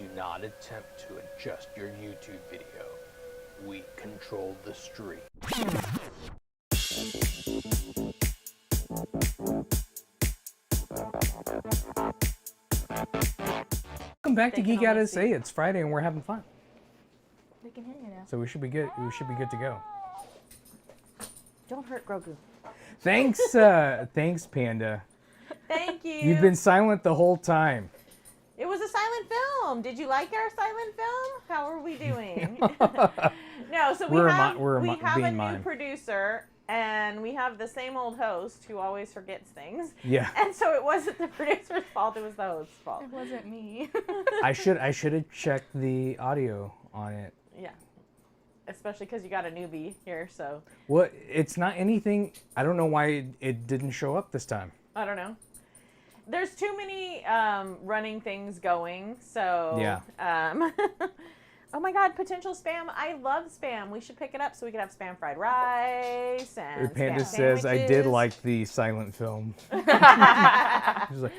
Do not attempt to adjust your YouTube video. We control the stream. Welcome back to Geek Out of Say. It's Friday and we're having fun. They can hear you now. So we should be good. We should be good to go. Don't hurt Grogu. Thanks, thanks, Panda. Thank you. You've been silent the whole time. It was a silent film. Did you like our silent film? How are we doing? No, so we have a new producer, and we have the same old host who always forgets things. Yeah. And so it wasn't the producer's fault; it was the host's fault. It wasn't me. I should have checked the audio on it. Yeah. Especially because you got a newbie here, so. Well, it's not anything. I don't know why it didn't show up this time. I don't know. There's too many running things going, so. Yeah. Oh my God, potential spam. I love spam. We should pick it up so we can have spam fried rice and Panda spam says, sandwiches. I did like the silent film. He's like,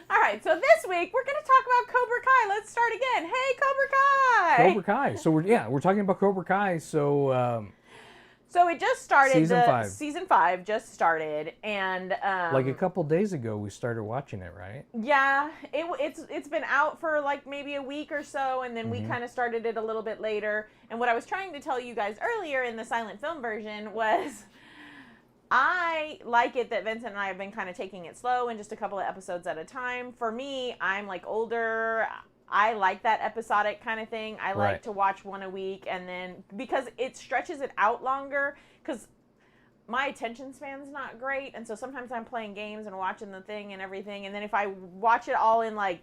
all right, so this week we're going to talk about Cobra Kai. Let's start again. Hey, Cobra Kai! Cobra Kai. So we're talking about Cobra Kai. So it just started. Season 5. Season 5 just started, and like a couple days ago we started watching it, right? Yeah, it's been out for like maybe a week or so, and then we kind of started it a little bit later. And what I was trying to tell you guys earlier in the silent film version was, I like it that Vincent and I have been kind of taking it slow and just a couple of episodes at a time. For me, I'm like older. I like that episodic kind of thing. I like to watch one a week, and then because it stretches it out longer, because my attention span's not great, and so sometimes I'm playing games and watching the thing and everything, and then if I watch it all in like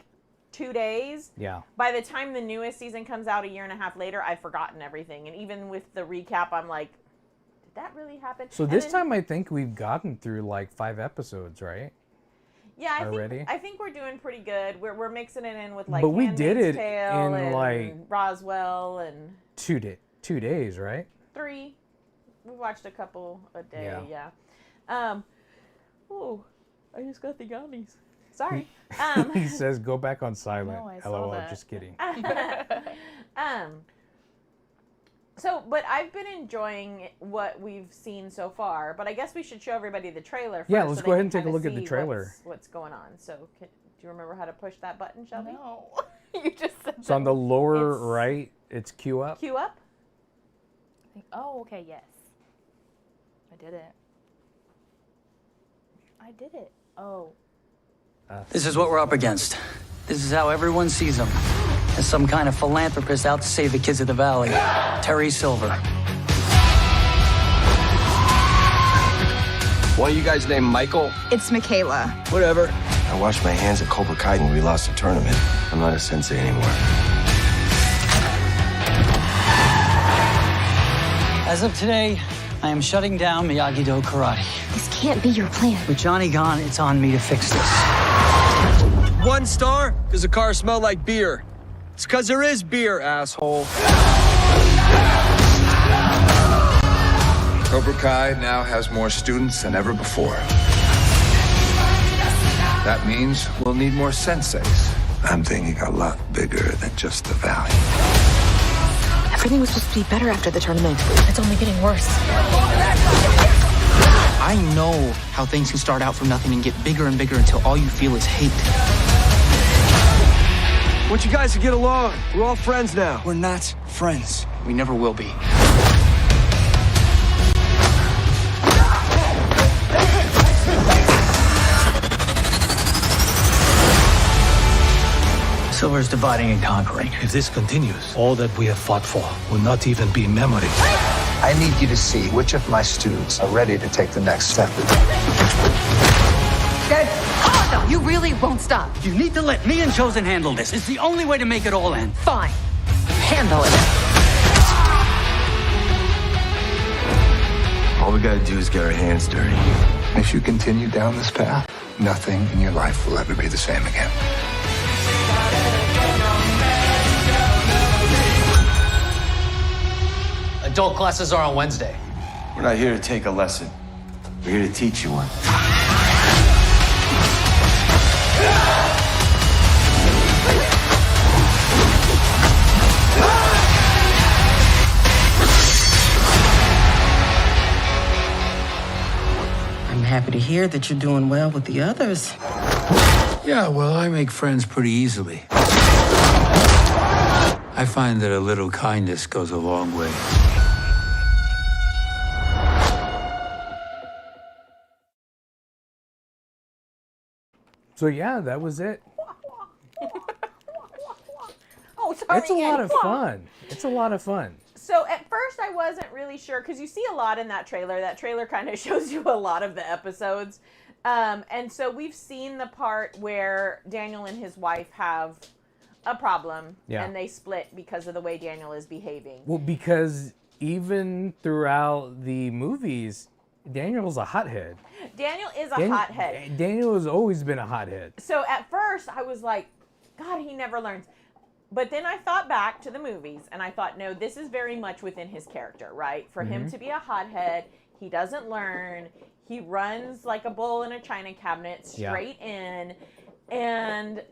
2 days, by the time the newest season comes out a year and a half later, I've forgotten everything. And even with the recap, I'm like, did that really happen? So this time I think we've gotten through like 5 episodes, right? Yeah, I think we're doing pretty good. We're mixing it in with like. But we did it Tale in and like Roswell and 2 days, right? 3. We watched a couple a day. Yeah. Oh, I just got the yummies. Sorry. He says go back on silent. No, I saw LOL, that. just kidding. So, but I've been enjoying what we've seen so far, but I guess we should show everybody the trailer first. Yeah, let's so go they ahead and can take a look kinda at the see trailer. What's going on? So, do you remember how to push that button, Shelby? No. You just said So on the lower right, it's queue up. Queue up? Oh, okay, yes. I did it. I did it. Oh. This is what we're up against. This is how everyone sees him. As some kind of philanthropist out to save the kids of the valley. Terry Silver. One of you guys named Michael? It's Michaela. Whatever. I washed my hands at Cobra Kai when we lost the tournament. I'm not a sensei anymore. As of today, I am shutting down Miyagi-Do Karate. This can't be your plan. With Johnny gone, it's on me to fix this. 1 star? Because the car smelled like beer. It's because there is beer, asshole. Cobra Kai now has more students than ever before. That means we'll need more senseis. I'm thinking a lot bigger than just the valley. Everything was supposed to be better after the tournament. It's only getting worse. I know how things can start out from nothing and get bigger and bigger until all you feel is hate. I want you guys to get along. We're all friends now. We're not friends. We never will be. Silver's dividing and conquering. If this continues, all that we have fought for will not even be memory. I need you to see which of my students are ready to take the next step. Oh, no, you really won't stop. You need to let me and Chozen handle this. It's the only way to make it all end. Fine. Handle it. All we gotta do is get our hands dirty. If you continue down this path, nothing in your life will ever be the same again. Adult classes are on Wednesday. We're not here to take a lesson. We're here to teach you one. hear that you're doing well with the others. Yeah, well, I make friends pretty easily. I find that a little kindness goes a long way. So yeah, that was it. Oh, sorry. It's a lot of fun. It's a lot of fun. So at first I wasn't really sure, because you see a lot in that trailer. That trailer kind of shows you a lot of the episodes. And so we've seen the part where Daniel and his wife have a problem, and they split because of the way Daniel is behaving. Well, because even throughout the movies, Daniel's a hothead. Daniel is a hothead. Daniel has always been a hothead. So at first I was like, God, he never learns. But then I thought back to the movies, and I thought, no, this is very much within his character, right? For him to be a hothead, he doesn't learn. He runs like a bull in a china cabinet, straight in. And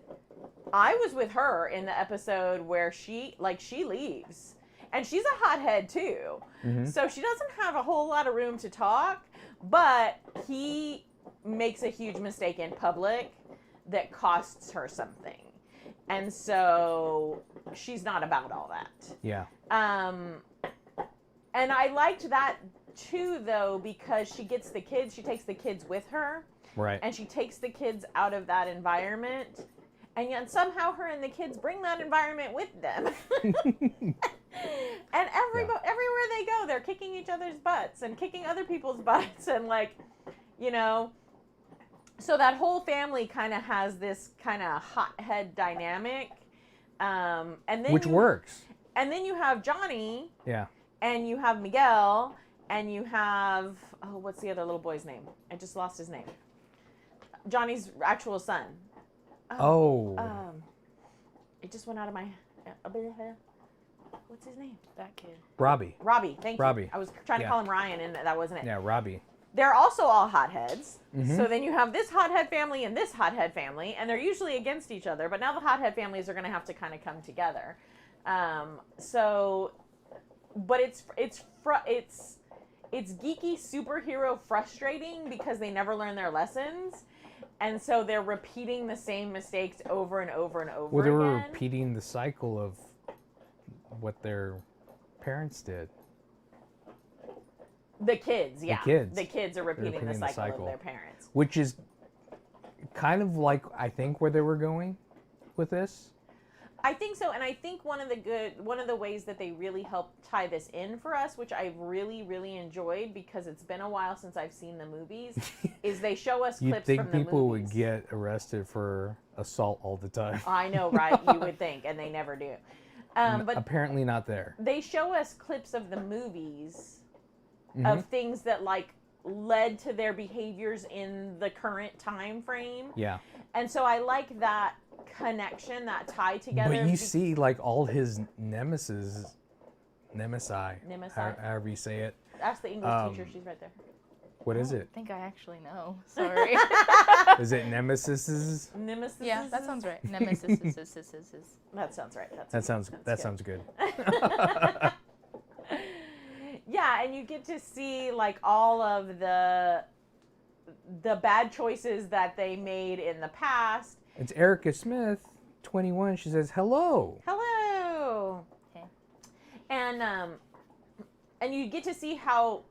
I was with her in the episode where she leaves. And she's a hothead too. So she doesn't have a whole lot of room to talk, but he makes a huge mistake in public that costs her something. And so she's not about all that. Yeah. And I liked that too, though, because she takes the kids with her. Right. And she takes the kids out of that environment. And yet somehow her and the kids bring that environment with them. And everywhere they go, they're kicking each other's butts and kicking other people's butts. And so that whole family kind of has this kind of hothead dynamic. And then Which works. And then you have Johnny. Yeah. And you have Miguel. And you have, what's the other little boy's name? I just lost his name. Johnny's actual son. It just went out of my head. What's his name? That kid. Robbie. Robbie, thank you. Robbie. I was trying to call him Ryan, and that wasn't it. Yeah, Robbie. They're also all hotheads. So then you have this hothead family and this hothead family, and they're usually against each other, but now the hothead families are going to have to kind of come together. But it's geeky superhero frustrating because they never learn their lessons. And so they're repeating the same mistakes over and over and over again. Well, they were repeating the cycle of what their parents did. The kids, yeah. The kids are repeating the cycle of their parents. Which is kind of like, I think, where they were going with this. I think so, and I think one of the ways that they really help tie this in for us, which I've really, really enjoyed because it's been a while since I've seen the movies, is they show us clips from the movies. You'd think people would get arrested for assault all the time. I know, right? You would think, and they never do. But apparently not there. They show us clips of the movies of things that led to their behaviors in the current time frame. Yeah. And so I like that connection, that tie together. But you see all his nemesi, however you say it. Ask the English teacher, she's right there. What is it? I think I actually know. Sorry. Is it nemesis? Nemesis? Yeah, that sounds right. Nemesis. That sounds right. That sounds good. Yeah, and you get to see all of the bad choices that they made in the past. It's Erica Smith, 21. She says, hello. Hello. Okay. And you get to see how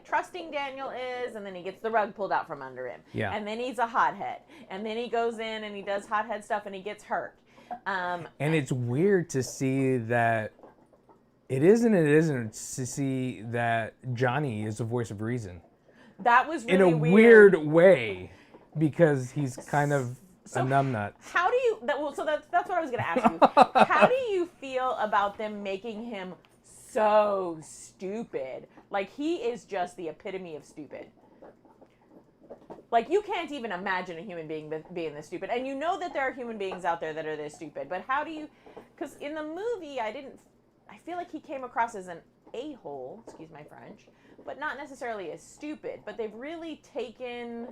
trusting Daniel is, and then he gets the rug pulled out from under him. Yeah. And then he's a hothead. And then he goes in and he does hothead stuff and he gets hurt. And it's weird to see that it isn't to see that Johnny is the voice of reason. That was really in a weird way, because he's kind of a numbnut. How do you? So that's what I was going to ask you. How do you feel about them making him so stupid? He is just the epitome of stupid. You can't even imagine a human being being this stupid. And you know that there are human beings out there that are this stupid. But how do you? Because in the movie, I feel like he came across as an a-hole, excuse my French, but not necessarily as stupid. But they've really taken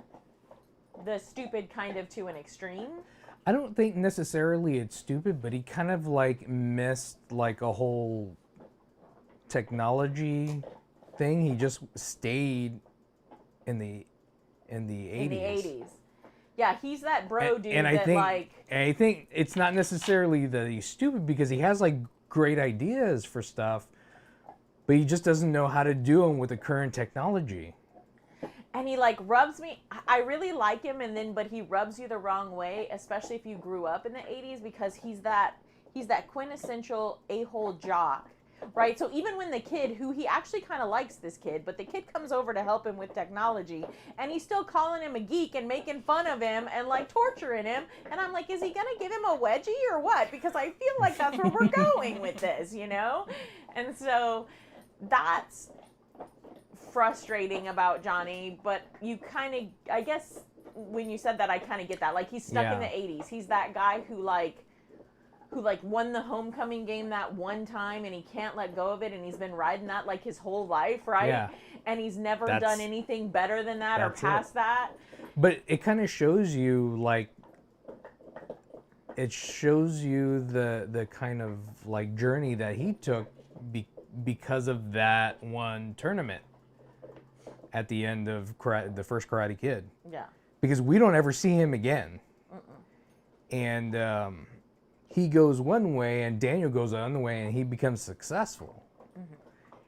the stupid kind of to an extreme. I don't think necessarily it's stupid, but he kind of missed a whole technology thing. He just stayed in the in the 80s. In the 80s. Yeah, he's that bro dude and that I think it's not necessarily that he's stupid, because he has like great ideas for stuff, but he just doesn't know how to do them with the current technology. And he like rubs me. I really like him, but he rubs you the wrong way, especially if you grew up in the 80s, because he's that quintessential a-hole jock, right? So even when the kid, who he actually kind of likes this kid, but the kid comes over to help him with technology, and he's still calling him a geek and making fun of him and like torturing him. And I'm like, is he gonna give him a wedgie or what? Because I feel like that's where we're going with this, you know? And so that's frustrating about Johnny, but you kind of, I guess when you said that, I kind of get that. Like, he's stuck in the 80s. He's that guy who won the homecoming game that one time, and he can't let go of it, and he's been riding that like his whole life, right? Yeah. And he's never done anything better than that or past that. But it kind of shows you, like, it shows you the kind of like journey that he took because of that one tournament at the end of the first Karate Kid. Yeah. Because we don't ever see him again. And he goes one way and Daniel goes another way, and he becomes successful.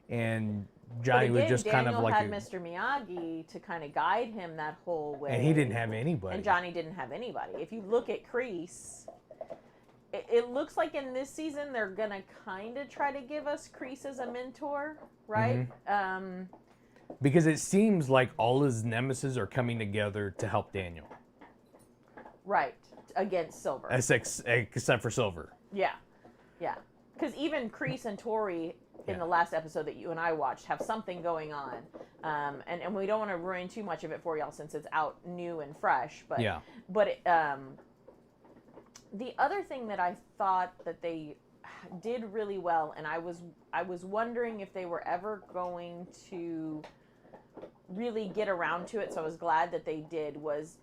And Johnny was just kind of like Daniel had Mr. Miyagi to kind of guide him that whole way. And he didn't have anybody. And Johnny didn't have anybody. If you look at Kreese, it looks like in this season they're going to kind of try to give us Kreese as a mentor, right? Because it seems like all his nemesis are coming together to help Daniel. Right. Against Silver. Except for Silver. Yeah. Yeah. Because even Kreese and Tori in the last episode that you and I watched have something going on. And we don't want to ruin too much of it for y'all since it's out new and fresh. But, the other thing that I thought that they did really well, and I was wondering if they were ever going to really get around to it, so I was glad that they did, was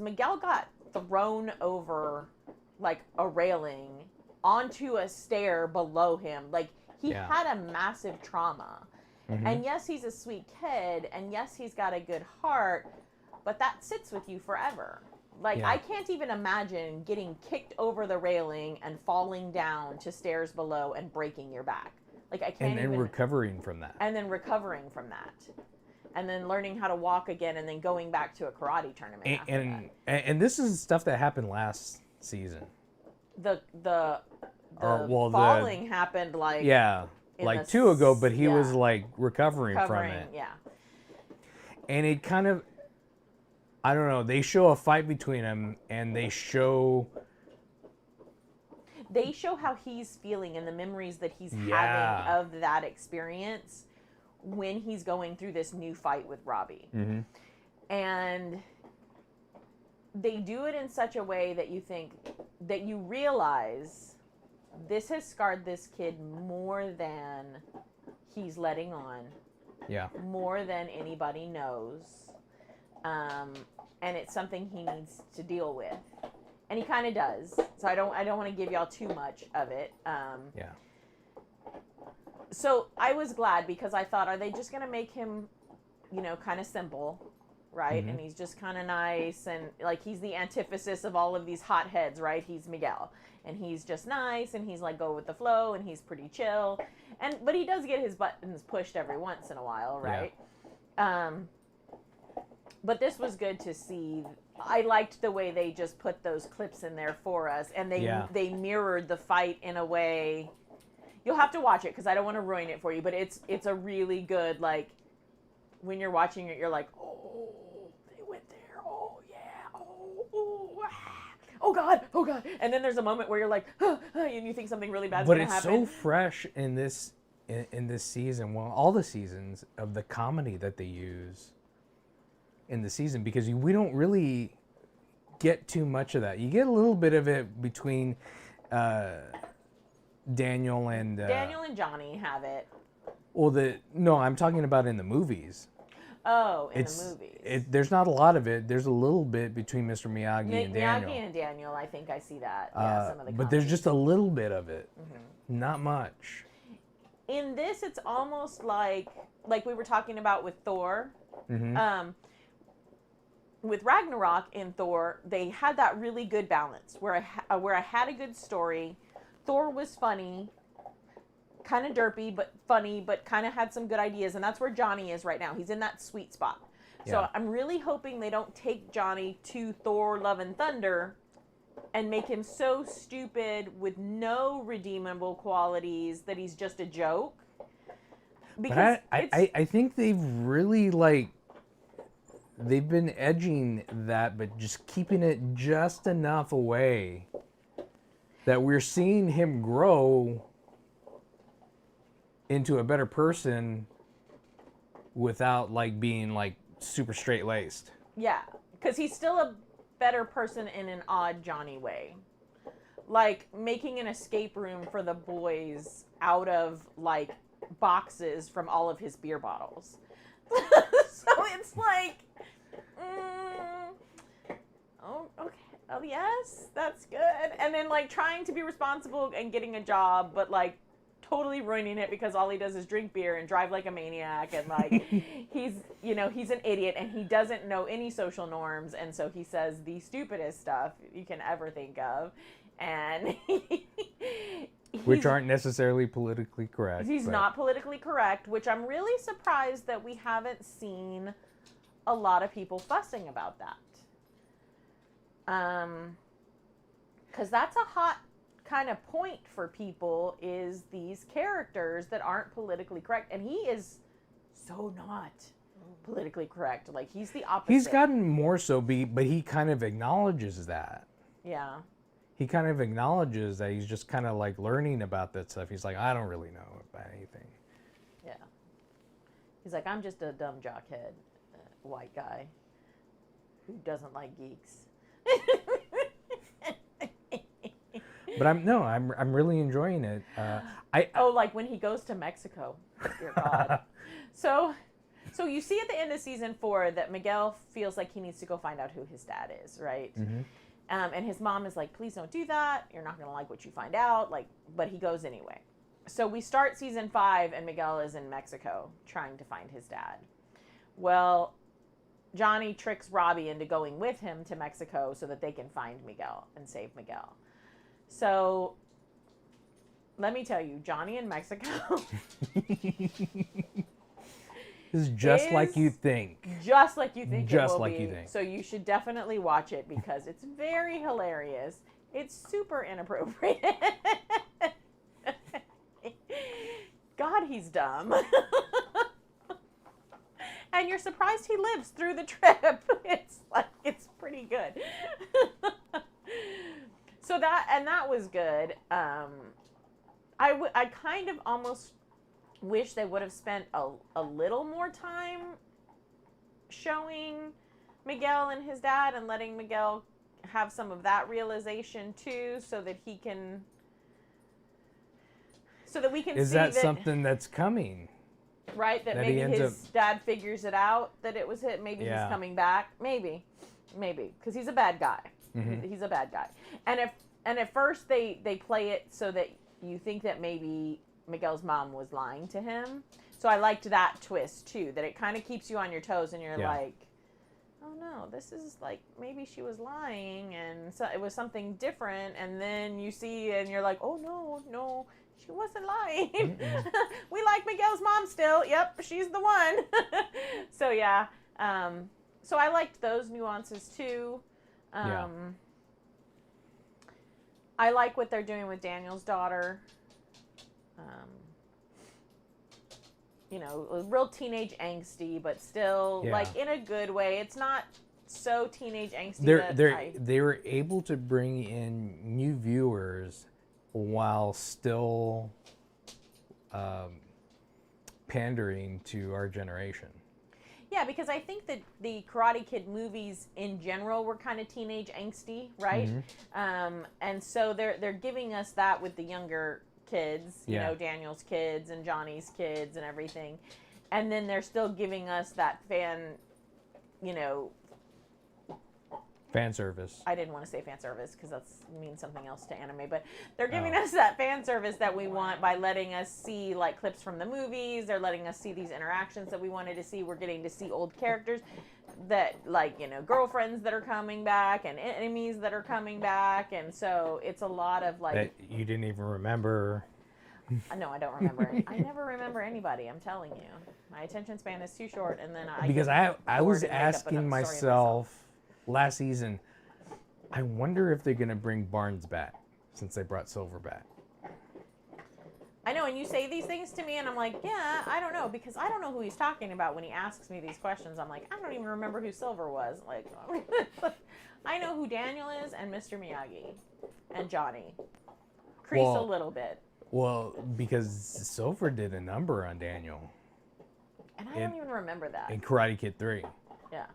Miguel got thrown over like a railing onto a stair below him. Like, he had a massive trauma. And yes, he's a sweet kid, and yes, he's got a good heart, but that sits with you forever. Like, I can't even imagine getting kicked over the railing and falling down to stairs below and breaking your back. Like, I can't even... recovering from that. And then recovering from that. And then learning how to walk again, and then going back to a karate tournament and this is stuff that happened last season. The falling happened like... Yeah, like 2 ago, but he was like recovering from it. Yeah. And it kind of... I don't know. They show a fight between them, and they show how he's feeling and the memories that he's having of that experience when he's going through this new fight with Robbie. And they do it in such a way that you realize this has scarred this kid more than he's letting on. Yeah. More than anybody knows. And it's something he needs to deal with, and he kind of does. So I don't want to give y'all too much of it. So I was glad, because I thought, are they just gonna make him, kind of simple, right? And he's just kind of nice, and like he's the antithesis of all of these hotheads, right? He's Miguel, and he's just nice, and he's like go with the flow, and he's pretty chill, but he does get his buttons pushed every once in a while, right? But this was good to see. I liked the way they just put those clips in there for us, and they mirrored the fight in a way. You'll have to watch it, because I don't want to ruin it for you, but it's a really good, like, when you're watching it, you're like, oh, they went there, oh, yeah, oh God, oh God. And then there's a moment where you're like, and you think something really bad's going to happen. But it's so fresh in this season, well, all the seasons, of the comedy that they use in the season, because we don't really get too much of that. You get a little bit of it between Daniel and Johnny have it. Well, no, I'm talking about in the movies. Oh, in the movies. There's not a lot of it. There's a little bit between Mr. Miyagi and Daniel. Miyagi and Daniel, I think I see that. Yeah, some of the but there's just a little bit of it. Not much. In this, it's almost like we were talking about with Thor. with Ragnarok in Thor, they had that really good balance where I had a good story. Thor was funny, kind of derpy, but funny, but kind of had some good ideas. And that's where Johnny is right now. He's in that sweet spot. So Yeah. I'm really hoping they don't take Johnny to Thor Love and Thunder and make him so stupid with no redeemable qualities that he's just a joke. Because But I think they've really they've been edging that, but just keeping it just enough away that we're seeing him grow into a better person without being super straight laced. Yeah, because he's still a better person in an odd Johnny way. Like making an escape room for the boys out of boxes from all of his beer bottles. So it's oh, okay. Oh, yes, that's good. And then trying to be responsible and getting a job, but totally ruining it because all he does is drink beer and drive like a maniac, and he's an idiot and he doesn't know any social norms, and so he says the stupidest stuff you can ever think of, and which aren't necessarily politically correct. He's not politically correct, which I'm really surprised that we haven't seen a lot of people fussing about that. Because that's a hot kind of point for people, is these characters that aren't politically correct, and he is so not politically correct. He's the opposite. He's gotten more so, but he kind of acknowledges that. Yeah. He kind of acknowledges that he's just kind of learning about that stuff. He's I don't really know about anything. Yeah. He's I'm just a dumb jockhead white guy who doesn't like geeks. But I'm really enjoying it. When he goes to Mexico. Dear God. So you see at the end of season 4 that Miguel feels like he needs to go find out who his dad is, right? Mm-hmm. And his mom is please don't do that. You're not going to like what you find out. But he goes anyway. So we start season 5 and Miguel is in Mexico trying to find his dad. Well, Johnny tricks Robbie into going with him to Mexico so that they can find Miguel and save Miguel. So let me tell you, Johnny in Mexico is just like you think. Just like you think. Just it will like be. you think. So you should definitely watch it because it's very hilarious. It's super inappropriate. God, he's dumb. And you're surprised he lives through the trip. It's pretty good. So that was good. I kind of almost wish they would have spent a little more time showing Miguel and his dad and letting Miguel have some of that realization too, so that we can Is see that something that's coming? Right, that maybe his dad figures it out that it was him. Maybe he's coming back. Maybe, because he's a bad guy. Mm-hmm. He's a bad guy. And at first they play it so that you think that maybe Miguel's mom was lying to him. So I liked that twist too, that it kind of keeps you on your toes, and you're oh no, this is maybe she was lying, and so it was something different. And then you see, and you're oh no. She wasn't lying. We like Miguel's mom still. Yep, she's the one. So yeah. So I liked those nuances too. I like what they're doing with Daniel's daughter. Real teenage angsty, but still in a good way. It's not so teenage angsty. They were able to bring in new viewers while still pandering to our generation. Yeah, because I think that the Karate Kid movies in general were kind of teenage angsty, right? Mm-hmm. And so they're giving us that with the younger kids, you know, Daniel's kids and Johnny's kids and everything. And then they're still giving us that fan service. I didn't want to say fan service because that means something else to anime, but they're giving us that fan service that we want by letting us see clips from the movies. They're letting us see these interactions that we wanted to see. We're getting to see old characters. that, like, you know, girlfriends that are coming back and enemies that are coming back, and so it's a lot of like that you didn't even remember. No, I don't remember. I never remember anybody. I'm telling you, my attention span is too short, and then I Because get I bored was and make up asking another story myself last season, I wonder if they're gonna bring Barnes back since they brought Silver back. I know, and you say these things to me, and I'm like, yeah, I don't know, because I don't know who he's talking about when he asks me these questions. I'm like, I don't even remember who Silver was. Like, I know who Daniel is and Mr. Miyagi and Johnny. Kreese a little bit. Well, because Silver did a number on Daniel. And I don't even remember that. In Karate Kid 3. Yeah.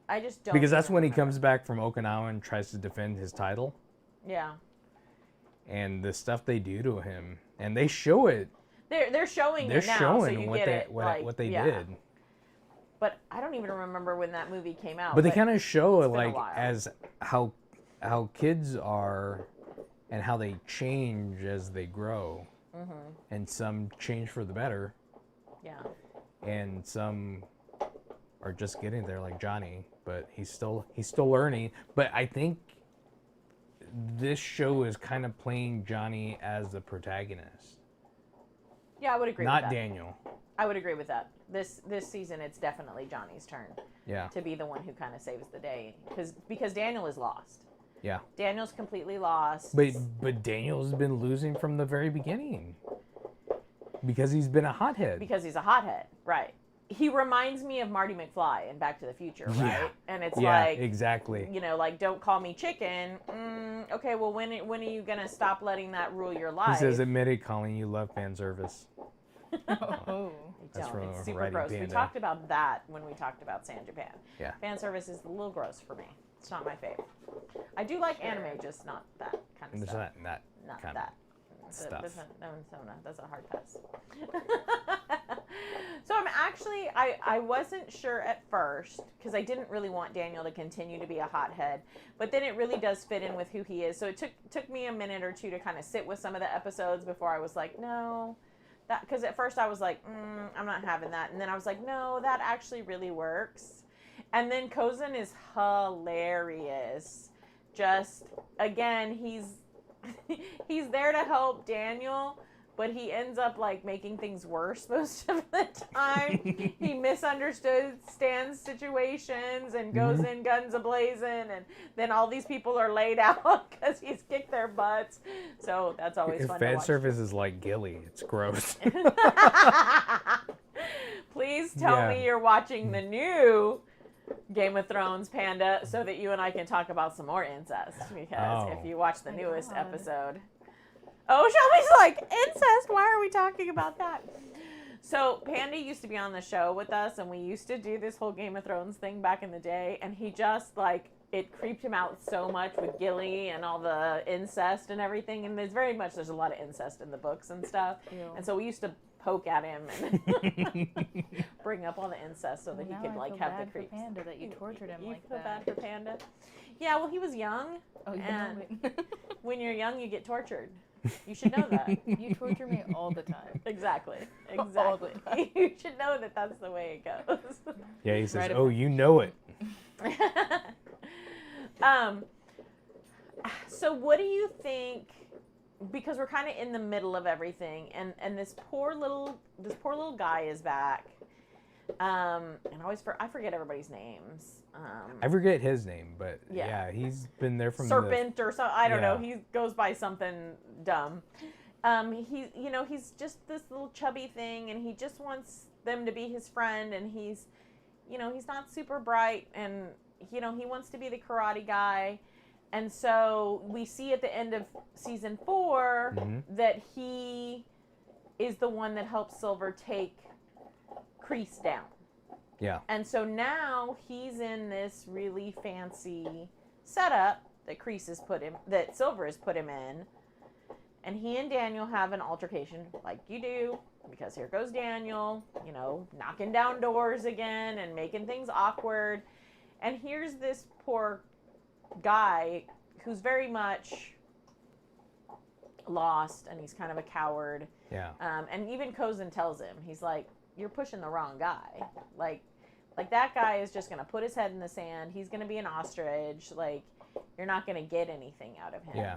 I just don't. Because that's when he remember. comes back from Okinawa and tries to defend his title. Yeah. And the stuff they do to him, and they show it. They're showing They're it now, showing so you what get they it. what they yeah. did. But I don't even remember when that movie came out. But they kind of show it it's been a like while. as how kids are, and how they change as they grow, and some change for the better. Yeah. And some are just getting there, like Johnny, but he's still learning. But I think this show is kind of playing Johnny as the protagonist. Yeah, I would agree with Not that. Daniel. I would agree with that. This season, it's definitely Johnny's turn. Yeah. To be the one who kind of saves the day, because Daniel is lost. Yeah. Daniel's completely lost. But Daniel's been losing from the very beginning. Because he's been a hothead. Because he's a hothead, right? He reminds me of Marty McFly in Back to the Future, right? Yeah. And it's Yeah, like, exactly. You know, like, don't call me chicken. Okay, well, when are you gonna stop letting that rule your life? He says, admit it, Colleen, you love fan service. Oh. That's from It's super Writing gross. We Panda. talked about that when we talked about San Japan. Yeah. Fan service is a little gross for me. It's not my favorite. I do like anime, just not that kind of It's stuff. not kind that of stuff. That's a hard pass. So I'm actually, I wasn't sure at first, because I didn't really want Daniel to continue to be a hothead, but then it really does fit in with who he is. So it took me a minute or two to kind of sit with some of the episodes before I was like, no, that, because at first I was like, I'm not having that, and then I was like, no, that actually really works. And then Chozen is hilarious. Just, again, he's there to help Daniel, but he ends up like making things worse most of the time. He misunderstands situations and goes in guns a-blazing, and then all these people are laid out because he's kicked their butts. So that's always fun to Fan watch. service is like Gilly. It's gross. Please tell me you're watching the new Game of Thrones, Panda, so that you and I can talk about some more incest, because if you watch the newest episode. Oh, Shelby's like, incest? Why are we talking about that? So Panda used to be on the show with us, and we used to do this whole Game of Thrones thing back in the day, and he just, like, it creeped him out so much with Gilly and all the incest and everything, and there's a lot of incest in the books and stuff. Ew. And so we used to poke at him and bring up all the incest so that he could, like, have the creeps. For Panda that you tortured him like feel that. bad for Panda? Yeah, well, he was young, and when you're young, you get tortured. You should know that. You torture me all the time. Exactly. All the time. You should know that that's the way it goes. Yeah, he says, oh, you know it. So what do you think, because we're kind of in the middle of everything, and this poor little guy is back, and I forget everybody's names. I forget his name, but yeah, he's been there from Serpent or something. I don't know. He goes by something dumb. He's just this little chubby thing, and he just wants them to be his friend, and he's not super bright, and he wants to be the karate guy. And so we see at the end of season 4 that he is the one that helps Silver take Kreese down. Yeah. And so now he's in this really fancy setup that Silver has put him in. And he and Daniel have an altercation like you do, because here goes Daniel, knocking down doors again and making things awkward. And here's this poor guy who's very much lost, and he's kind of a coward. Yeah. And even Chozen tells him, he's like, you're pushing the wrong guy. Like, Like, that guy is just going to put his head in the sand. He's going to be an ostrich. Like, you're not going to get anything out of him. Yeah.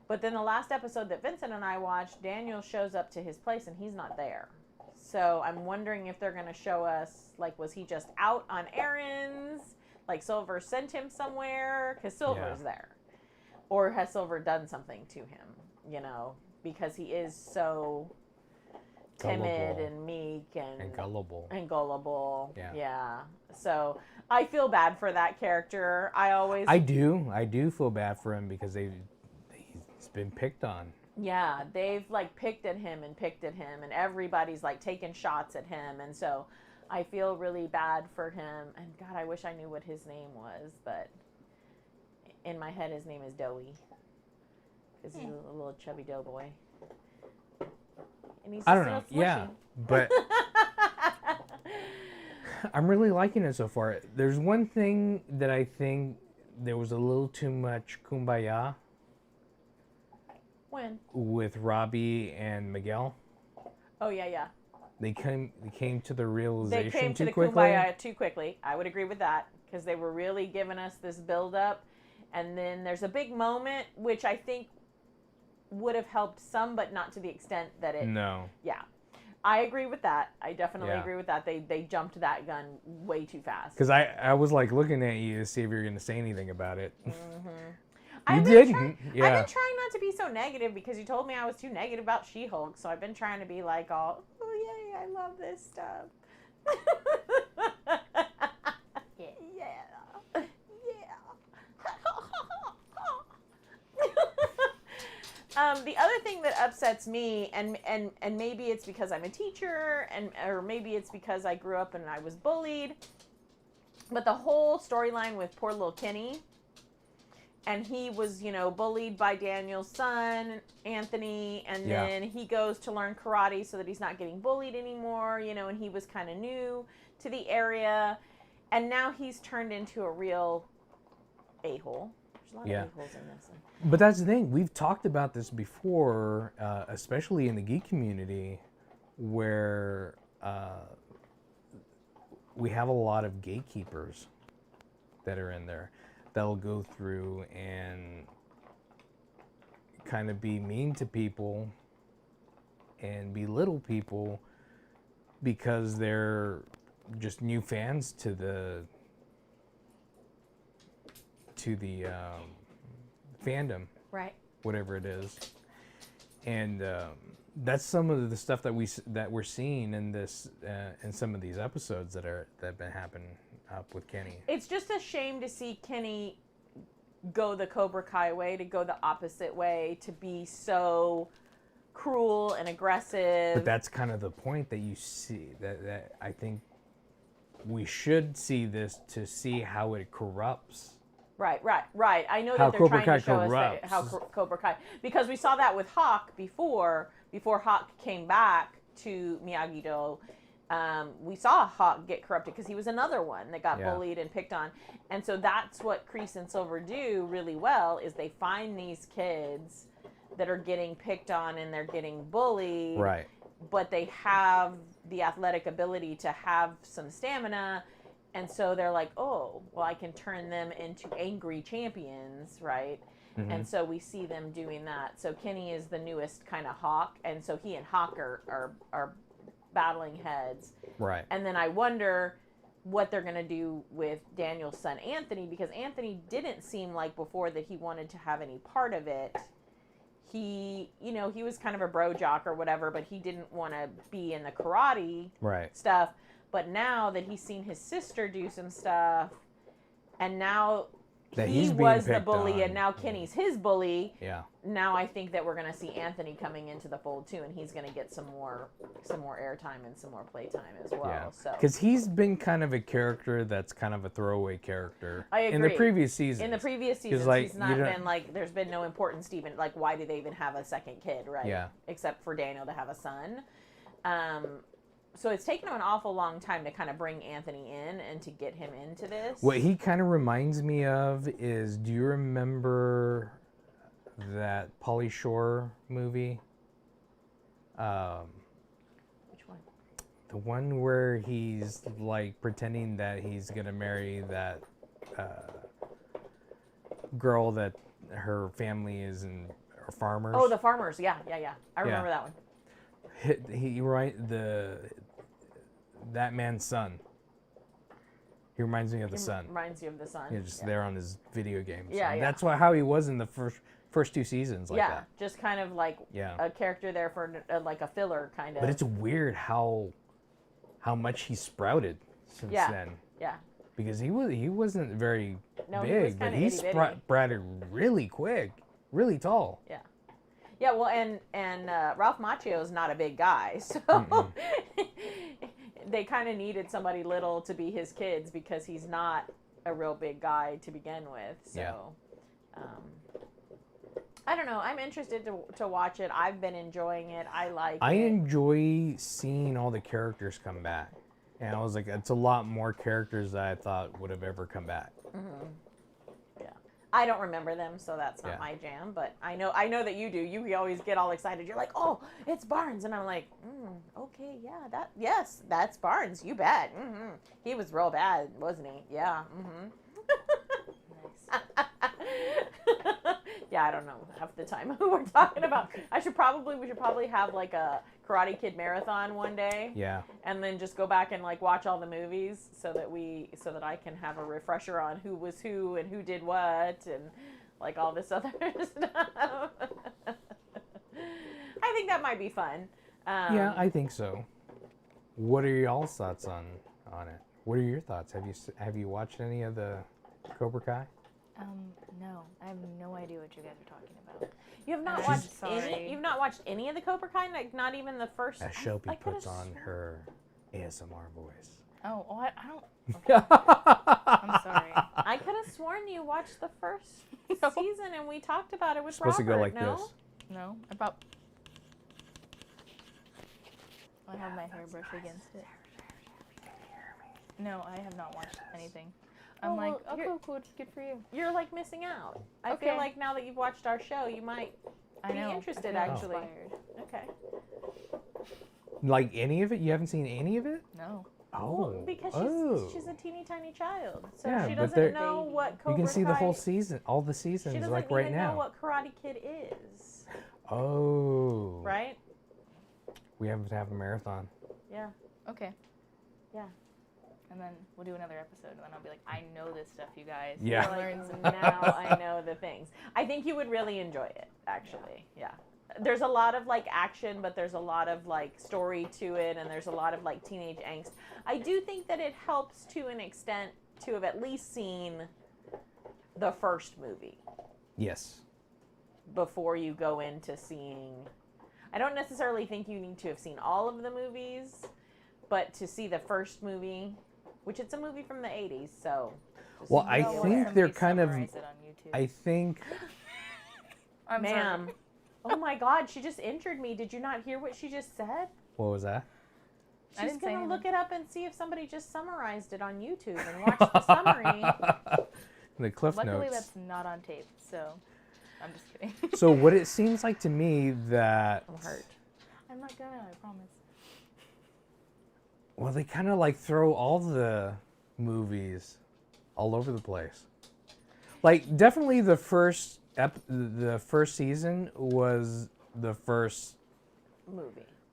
But then the last episode that Vincent and I watched, Daniel shows up to his place and he's not there. So I'm wondering if they're going to show us, like, was he just out on errands? Like, Silver sent him somewhere? Because Silver's there. Or has Silver done something to him, you know? Because he is so timid and meek and gullible. And gullible. Yeah. So I feel bad for that character. I do feel bad for him because he's been picked on. Yeah, they've like picked at him, and everybody's like taking shots at him, and so I feel really bad for him. And God, I wish I knew what his name was, but in my head his name is Doughy because he's a little chubby doughboy. And he's I don't know. Yeah, but I'm really liking it so far. There's one thing that I think there was a little too much kumbaya. When? With Robbie and Miguel. Oh yeah. They came to the realization They came to too the quickly. kumbaya too quickly. I would agree with that because they were really giving us this build up, and then there's a big moment which I think would have helped some, but not to the extent that it. No. Yeah, I agree with that. I definitely agree with that. They jumped that gun way too fast. Because I was like looking at you to see if you were going to say anything about it. Mm-hmm. You didn't. I've been trying not to be so negative because you told me I was too negative about She-Hulk, so I've been trying to be like all, oh yay, I love this stuff. The other thing that upsets me, and maybe it's because I'm a teacher, or maybe it's because I grew up and I was bullied, but the whole storyline with poor little Kenny, and he was, bullied by Daniel's son, Anthony, and then he goes to learn karate so that he's not getting bullied anymore, and he was kind of new to the area, and now he's turned into a real a-hole. There's a lot of a-holes in this. But that's the thing. We've talked about this before, especially in the geek community, where we have a lot of gatekeepers that are in there that'll go through and kind of be mean to people and belittle people because they're just new fans to the fandom, right? Whatever it is, and that's some of the stuff that we're seeing in this in some of these episodes that have been happening up with Kenny. It's just a shame to see Kenny go the Cobra Kai way, to go the opposite way, to be so cruel and aggressive. But that's kind of the point that you see, that I think we should see this to see how it corrupts. Right. I know How that they're Cobra trying to Kai show us corrupts. how Cobra Kai, because we saw that with Hawk before Hawk came back to Miyagi-Do. We saw Hawk get corrupted because he was another one that got bullied and picked on. And so that's what Kreese and Silver do really well, is they find these kids that are getting picked on and they're getting bullied. Right. But they have the athletic ability to have some stamina. And so they're like, oh, well, I can turn them into angry champions, right? Mm-hmm. And so we see them doing that. So Kenny is the newest kind of Hawk. And so he and Hawk are battling heads. Right. And then I wonder what they're going to do with Daniel's son, Anthony, because Anthony didn't seem like before that he wanted to have any part of it. He was kind of a bro jock or whatever, but he didn't want to be in the karate stuff. But now that he's seen his sister do some stuff, and now that he was the bully, on. And now Kenny's his bully. Yeah. Now I think that we're going to see Anthony coming into the fold too, and he's going to get some more airtime and some more playtime as well. Yeah. So because he's been kind of a character that's kind of a throwaway character. I agree. In the previous seasons. In the previous seasons, like, he's not been like. There's been no importance to even like. Why do they even have a second kid, right? Yeah. Except for Daniel to have a son. So it's taken him an awful long time to kind of bring Anthony in and to get him into this. What he kind of reminds me of is, do you remember that Pauly Shore movie? Which one? The one where he's like pretending that he's gonna marry that girl that her family is in are farmers. Oh, the farmers. Yeah. I remember that one. That man's son. He reminds me of the son. Reminds you of the son. Yeah, just there on his video games. Yeah, And yeah. that's how he was in the first 2 seasons like that. Just kind of like a character there for like a filler kind of. But it's weird how much he sprouted since then. Yeah. Because he wasn't very he big, but he sprouted really quick, really tall. Yeah. Yeah, well, and Ralph Macchio is not a big guy, so they kind of needed somebody little to be his kids because he's not a real big guy to begin with. So, I don't know. I'm interested to watch it. I've been enjoying it. I enjoy seeing all the characters come back, and I was like, it's a lot more characters that I thought would have ever come back. Mm-hmm. I don't remember them, so that's not my jam. But I know that you do. You always get all excited. You're like, "Oh, it's Barnes," and I'm like, "Okay, yeah, that's Barnes. You bet. Mm-hmm. He was real bad, wasn't he? Yeah. Mm-hmm." Nice. Yeah, I don't know half the time who we're talking about. We should probably have like a Karate Kid marathon one day. Yeah. And then just go back and like watch all the movies so that I can have a refresher on who was who and who did what and like all this other stuff. I think that might be fun. Yeah, I think so. What are y'all's thoughts on it? What are your thoughts? Have you watched any of the Cobra Kai? No. I have no idea what you guys are talking about. You have not watched any. You've not watched any of the Cobra Kai, like not even the first. As Shelby puts on her ASMR voice. Oh, I don't. Okay. I'm sorry. I could have sworn you watched the first season and we talked about it with Supposed Robert. to go like no? this. No, I have my hairbrush against it. No, I have not watched anything. I'm like, oh, cool, good for you. You're like missing out. I feel like now that you've watched our show, you might be interested actually. Okay. Like any of it? You haven't seen any of it? No. Oh. Because she's a teeny tiny child, so Yeah, she but doesn't know what Cobra Kai. You can see the whole season, all the She seasons, doesn't like right even now. know what Karate Kid is. Oh. Right? We have to have a marathon. Yeah. Okay. Yeah. And then we'll do another episode, and then I'll be like, I know this stuff, you guys. Yeah. Now I know the things. I think you would really enjoy it, actually. Yeah. There's a lot of like action, but there's a lot of like story to it, and there's a lot of like teenage angst. I do think that it helps to an extent to have at least seen the first movie. Yes. Before you go into seeing. I don't necessarily think you need to have seen all of the movies, but to see the first movie, which it's a movie from the 80s, so. Well, I think they're kind of. I think. Ma'am. Oh my God, she just injured me. Did you not hear what she just said? What was that? She's going to look it up and see if somebody just summarized it on YouTube and watch the summary. The cliff notes. Luckily, that's not on tape, so I'm just kidding. So what it seems like to me that. I'm hurt. I'm not gonna, I promise. Well, they kind of like throw all the movies all over the place. Like definitely the first season was the first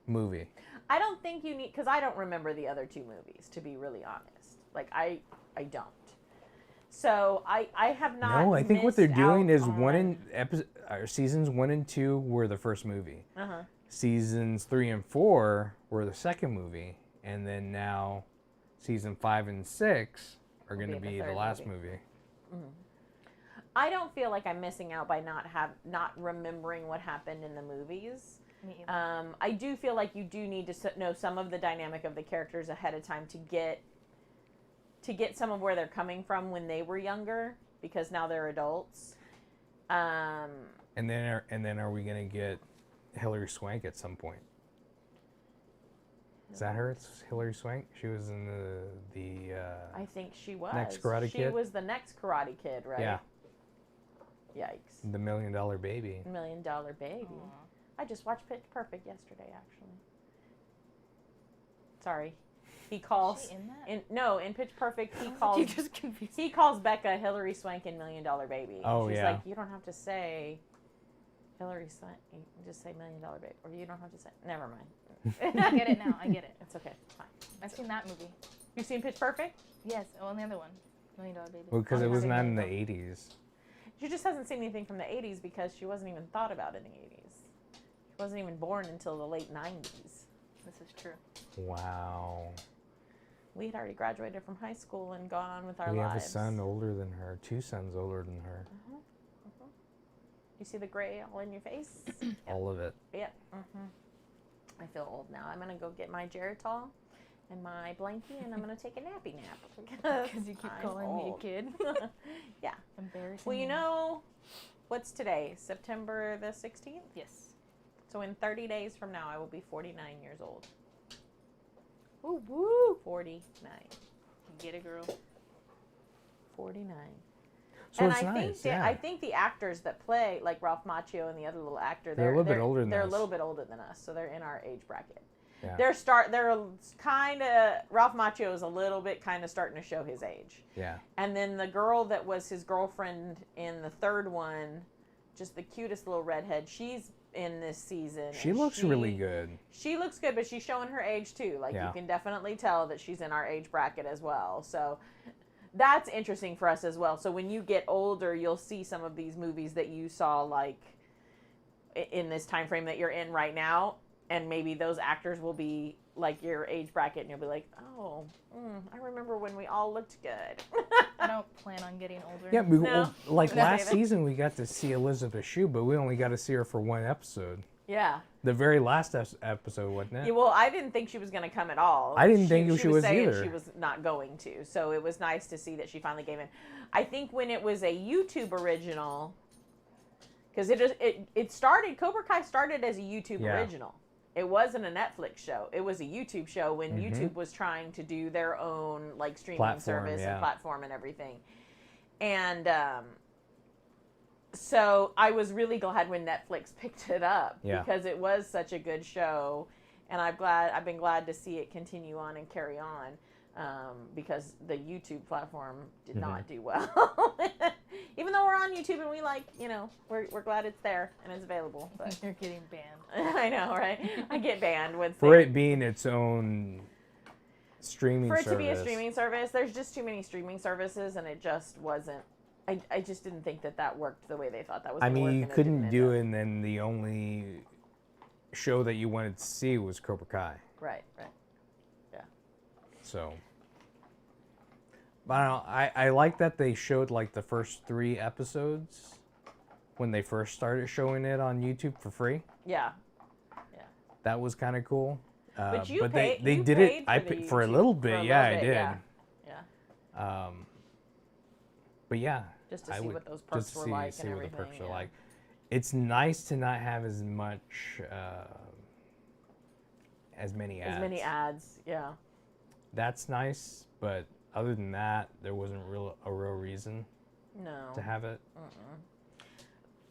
movie. I don't think you need, because I don't remember the other 2 movies, to be really honest. Like I don't. So I have not. No, I think what they're doing is seasons 1 and 2 were the first movie. Seasons 3 and 4 were the second movie, and then now season 5 and 6 are going to be the last movie. Mm-hmm. I don't feel like I'm missing out by not remembering what happened in the movies. Me either. I do feel like you do need to know some of the dynamic of the characters ahead of time to get some of where they're coming from when they were younger, because now they're adults. And then are we gonna get Hilary Swank at some point? Is that her? It's Hilary Swank. She was in the. I think she was. Next Karate Kid. She was the next Karate Kid, right? Yeah. Yikes. The $1 Million Baby. $1 Million Baby. Aww. I just watched Pitch Perfect yesterday, actually. Sorry. He calls. Is she in that? In Pitch Perfect, he calls. You just confused. He calls Becca Hillary Swank in $1 Million Baby. Oh, She's yeah. like, you don't have to say Hillary Swank. You just say $1 Million Baby, or you don't have to say. Never mind. I get it now. I get it. It's okay. It's fine. I've seen that movie. You've seen Pitch Perfect? Yes. Oh, and the other one, $1 Million Baby. Well, because Oh, it was yeah. not in the 80s. She just hasn't seen anything from the 80s because she wasn't even thought about in the 80s. She wasn't even born until the late 90s. This is true. Wow. We had already graduated from high school and gone on with our We lives. have a son older than her, 2 sons older than her. You see the gray all in your face? All of it. Yep. I feel old now. I'm going to go get my Geritol and my blankie, and I'm going to take a nappy nap. Because you keep I'm calling me a old. kid. Yeah. Embarrassing. Well, you know, what's today? September the 16th? Yes. So in 30 days from now, I will be 49 years old. Woo woo. 49. Get it, girl. 49. So And it's I nice, think yeah. I think the actors that play, like Ralph Macchio and the other little actor, They're a little bit older than They're us. a little bit older than us, so they're in our age bracket. Yeah. They're kind of, Ralph Macchio is a little bit kind of starting to show his age. Yeah. And then the girl that was his girlfriend in the third one, just the cutest little redhead, she's in this season. She and looks really good. She looks good, but she's showing her age too. Like Yeah. you can definitely tell that she's in our age bracket as well. So that's interesting for us as well. So when you get older, you'll see some of these movies that you saw like in this time frame that you're in right now, and maybe those actors will be like your age bracket, and you'll be like, oh, I remember when we all looked good. I don't plan on getting older. Yeah, No. like No, last David. season we got to see Elizabeth Shue, but we only got to see her for one episode. Yeah. The very last episode, wasn't it? Yeah, well, I didn't think she was going to come at all. I didn't think she was saying either. She was not going to, so it was nice to see that she finally gave in. I think when it was a YouTube original, because it started, Cobra Kai started as a YouTube Yeah. original. It wasn't a Netflix show. It was a YouTube show when YouTube was trying to do their own like streaming Platform, service yeah. and platform and everything. And so I was really glad when Netflix picked it up because it was such a good show, and I've been glad to see it continue on and carry on because the YouTube platform did not do well. Even though we're on YouTube and we like, we're glad it's there and it's available. But You're getting banned. I know, right? I get banned when For it being its own streaming for it service. to be a streaming service. There's just too many streaming services, and it just wasn't. I just didn't think that worked the way they thought that was. I gonna work, mean, you and it couldn't didn't do end it, and then the only show that you wanted to see was Cobra Kai. up. Right. Yeah. So, but I don't know, I like that they showed like the first 3 episodes when they first started showing it on YouTube for free. Yeah. That was kind of cool. But you they you did paid it. I for the paid for a YouTube little for bit. a Yeah, little I bit, did. Yeah. But yeah, Just to I see would- what those perks just to were see, like see and what the everything. perks are Yeah. like. It's nice to not have as much, as many ads. As many ads. Yeah. That's nice, but other than that, there wasn't a real reason No. to have it.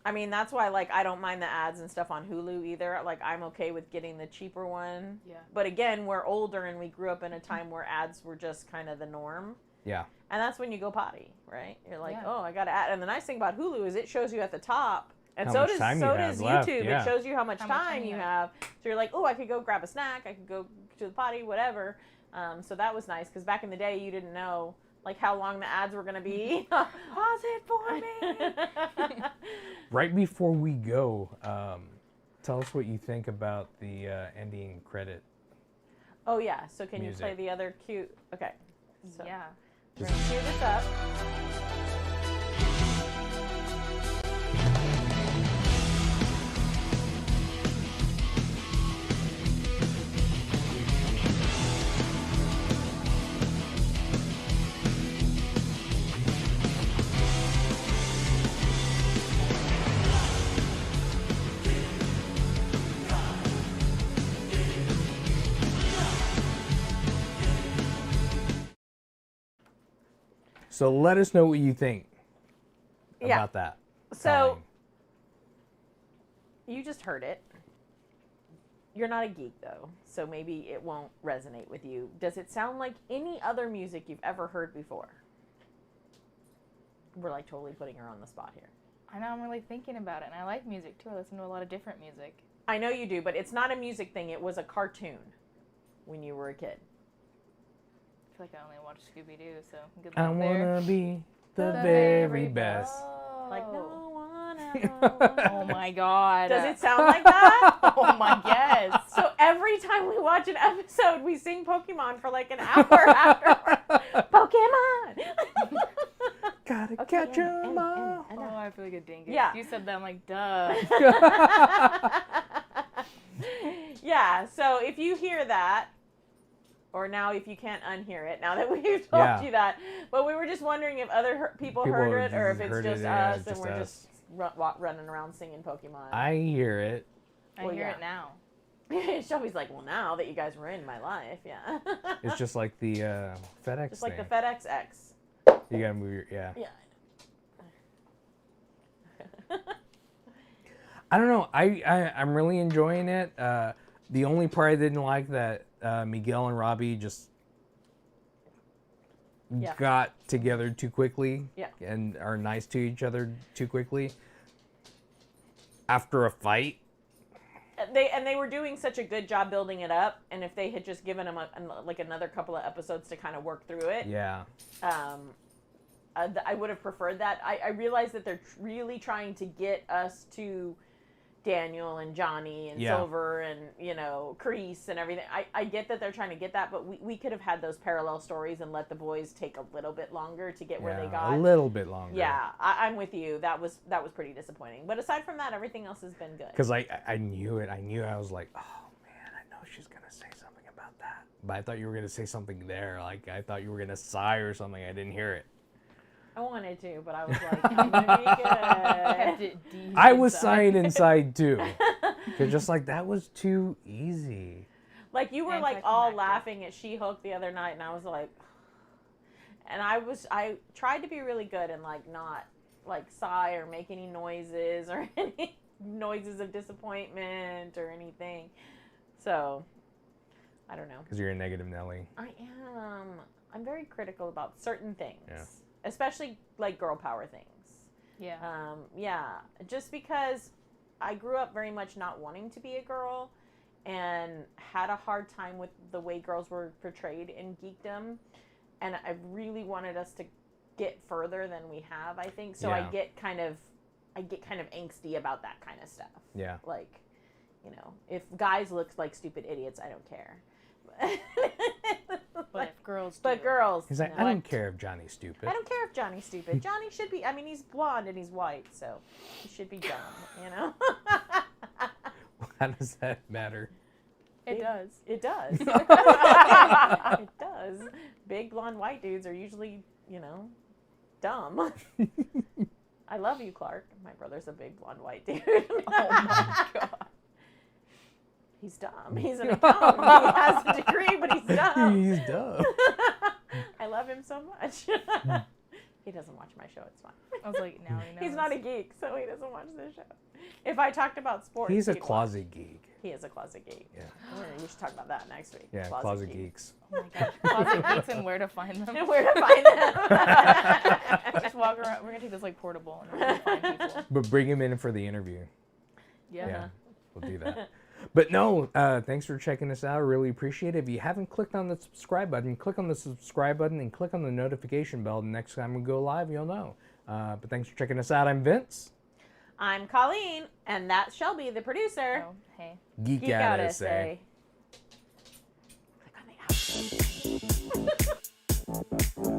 I mean, that's why, like, I don't mind the ads and stuff on Hulu either. Like, I'm okay with getting the cheaper one. Yeah. But again, we're older and we grew up in a time where ads were just kind of the norm. Yeah. And that's when you go potty, right? You're like, Yeah. oh, I got to ad. And the nice thing about Hulu is it shows you at the top. And How so much does time you have YouTube. left, yeah. It shows you how much How much time you have. So you're like, oh, I could go grab a snack. I could go to the potty, whatever. So that was nice because back in the day, you didn't know like how long the ads were going to be. Pause it for me. Right before we go, tell us what you think about the ending credit. Oh, yeah. So can Music. you play the other cute? Okay. So Yeah. we're going to cue this up. So let us know what you think about that. So Colleen. you just heard it. You're not a geek, though, so maybe it won't resonate with you. Does it sound like any other music you've ever heard before? We're like totally putting her on the spot here. I know, I'm really thinking about it, and I like music too. I listen to a lot of different music. I know you do, but it's not a music thing. It was a cartoon when you were a kid. I feel like I only watched Scooby-Doo, so good I luck there. wanna be the very best. Oh. Like, no one ever. Oh my god. Does it sound like that? Oh my yes. So every time we watch an episode, we sing Pokemon for like an hour afterwards. Pokemon! Gotta catch 'em all. Oh, I feel like a dingus. Yeah. You said that, I'm like, duh. Yeah, so if you hear that, or now if you can't unhear it, now that we've told you that, but we were just wondering if other people heard it, or if it's just us and we're just running around singing Pokemon. I hear it. I hear it now. Shelby's like, well, now that you guys were in my life, yeah. It's just like the FedEx Just like thing. the FedEx X. You gotta move your, yeah. Yeah. I don't know. I'm really enjoying it. The only part I didn't like that Miguel and Robbie just got together too quickly and are nice to each other too quickly after a fight. They were doing such a good job building it up, and if they had just given them like another couple of episodes to kind of work through it, I would have preferred that. I realize that they're really trying to get us to Daniel and Johnny and Silver and, you know, Kreese and everything. I get that they're trying to get that, but we could have had those parallel stories and let the boys take a little bit longer to get where they got. A little bit longer. Yeah, I'm with you. That was pretty disappointing. But aside from that, everything else has been good. Because I knew it. I was like, oh, man, I know she's going to say something about that. But I thought you were going to say something there. Like, I thought you were going to sigh or something. I didn't hear it. I wanted to, but I was like, I'm going to be good. I was sighing inside, too. Because just like, that was too easy. Like, you were like all laughing at She-Hulk the other night, and I was like, and I tried to be really good and like not like sigh or make any noises or any noises of disappointment or anything. So, I don't know. Because you're a negative Nelly. I am. I'm very critical about certain things. Yeah. Especially like girl power things. Yeah. Just because I grew up very much not wanting to be a girl and had a hard time with the way girls were portrayed in geekdom, and I really wanted us to get further than we have, I think. So I get kind of angsty about that kind of stuff. Yeah. Like, you know, if guys look like stupid idiots, I don't care. But if girls do. But girls. He's like, I don't care if Johnny's stupid. I don't care if Johnny's stupid. Johnny should be, I mean, he's blonde and he's white, so he should be dumb, you know? How does that matter? It does. It does. It does. Big blonde white dudes are usually, you know, dumb. I love you, Clark. My brother's a big blonde white dude. Oh my god. He's dumb. He's an accountant. He has a degree, but he's dumb. He's dumb. I love him so much. He doesn't watch my show. It's fine. I was like, now he knows. He's not a geek, so he doesn't watch this show. If I talked about sports, He's a he'd closet watch. geek. He is a closet geek. Yeah. We should talk about that next week. Yeah, closet geeks. Oh my god. Closet geeks and where to find them. And where to find them. Just walk around. We're going to take this like portable and we're going to find people. But bring him in for the interview. Yeah. We'll do that. But no, thanks for checking us out. I really appreciate it. If you haven't clicked on the subscribe button, click on the subscribe button and click on the notification bell. The next time we go live, you'll know. But thanks for checking us out. I'm Vince. I'm Colleen, and that's Shelby, the producer. Oh, hey. Geek out essay. Click on the outro.